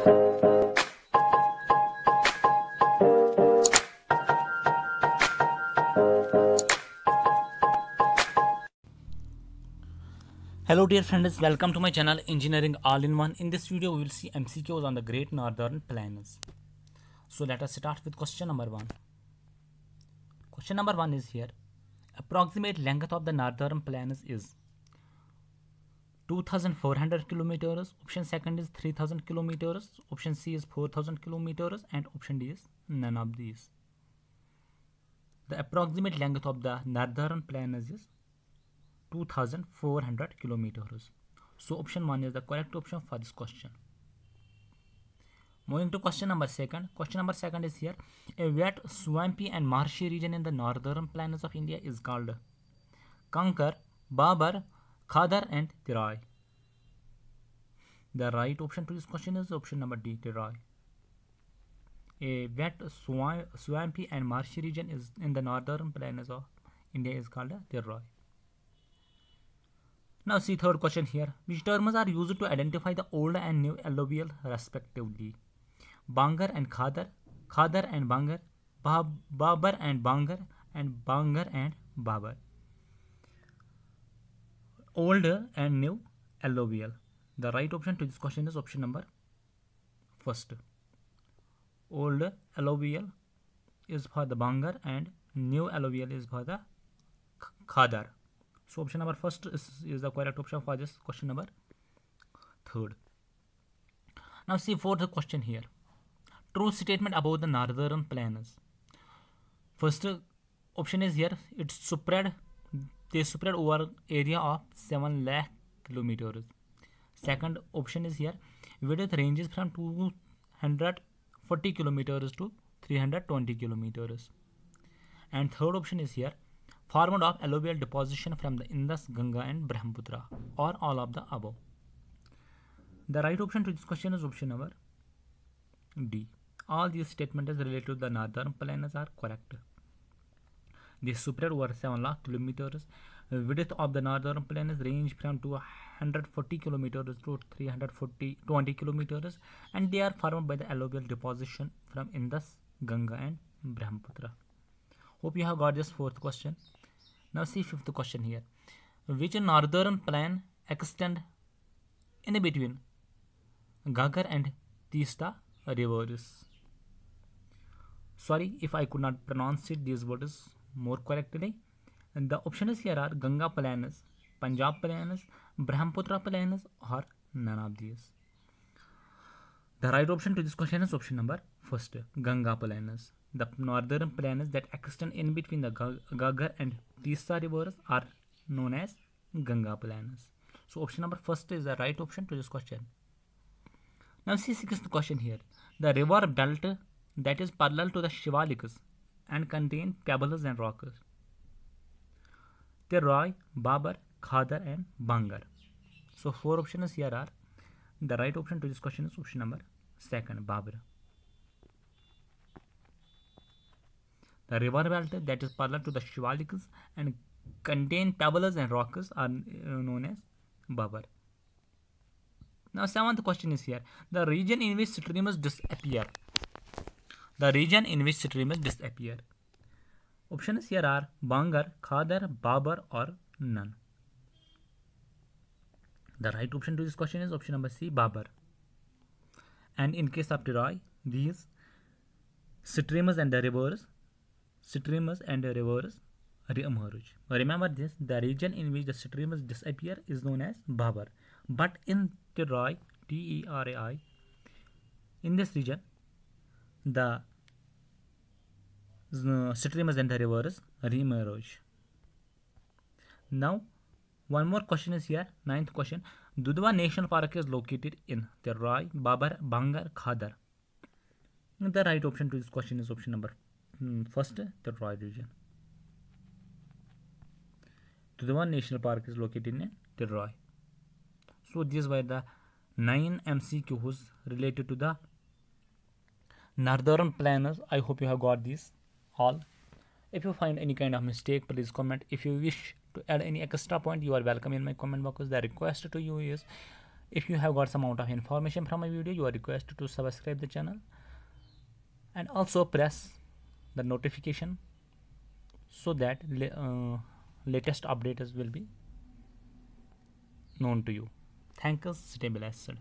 Hello dear friends, welcome to my channel Engineering All-in-One. In this video we will see MCQs on the Great Northern Plains. So let us start with question number 1. Question number 1 is here. Approximate length of the Northern Plains is 2400 kilometers. Option second is 3000 kilometers. Option C is 4000 kilometers and option D is none of these. The approximate length of the Northern Plains is 2400 kilometers. So option 1 is the correct option for this question. Moving to question number 2. Question number 2 is here. A wet, swampy and marshy region in the northern plains of India is called Kankar, Babar, Khadar and Terai. The right option to this question is option number D, Terai. A wet, swampy and marshy region is in the northern plains of India is called Terai. Now see third question here. Which terms are used to identify the old and new alluvial respectively? Bangar and Khadar, Khadar and Bangar, Babar and Bangar, and Bangar and Babar. Old and new alluvial. The right option to this question is option number first. Old alluvial is for the Bangar and new alluvial is for the Khadar. So option number first is the correct option for this question number 3. Now see fourth question here. True statement about the northern plains. First option is here. They spread over area of 7 lakh kilometers. Second option is here. Width ranges from 240 kilometers to 320 kilometers. And third option is here. Formed of alluvial deposition from the Indus, Ganga and Brahmaputra, or all of the above. The right option to this question is option number D. All these statements related to the northern plains are correct. They spread over 7 lakh kilometers. Width of the northern plains range from 240 kilometers to 320 kilometers, and they are formed by the alluvial deposition from Indus, Ganga and Brahmaputra. Hope you have got this fourth question. Now see fifth question here. Which northern plain extend in between Ghaggar and Teesta rivers? Sorry if I could not pronounce these words more correctly. And the options here are Ganga plains, Punjab plains, Brahmaputra plains, or none of these. The right option to this question is option number first, Ganga plains. The northern plains that extend in between the Ghaggar and Teesta rivers are known as Ganga plains. So option number first is the right option to this question. Now see sixth question here. The river belt that is parallel to the Shivaliks and contain pebbles and rocks. Terai, Babar, Khadar and Bangar. So four options here are. The right option to this question is option number second, Babar. The river belt that is parallel to the Shivaliks and contain pebbles and rocks are known as Babar. Now seventh question is here. The region in which streams disappear. The region in which streams disappear. Options here are Bangar, Khadar, Babar or none. The right option to this question is option number C, Babar. And in case of Terai, these streams and the rivers re-emerge. Remember this, the region in which the streams disappear is known as Babar. But in Terai, T-E-R-A-I, in this region, the streams and the rivers re-emerge. Now, one more question is here, ninth question. Dudhwa National Park is located in Terai, Babar, Bangar, Khadar. The right option to this question is option number first, Terai region. Dudhwa National Park is located in Terai. So these were the 9 MCQs related to the northern plains. I hope you have got these all. If you find any kind of mistake, please comment. If you wish to add any extra point, you are welcome in my comment box. The request to you is If you have got some amount of information from my video, you are requested to subscribe the channel and also press the notification so that latest updates will be known to you. Thank you. Stay blessed.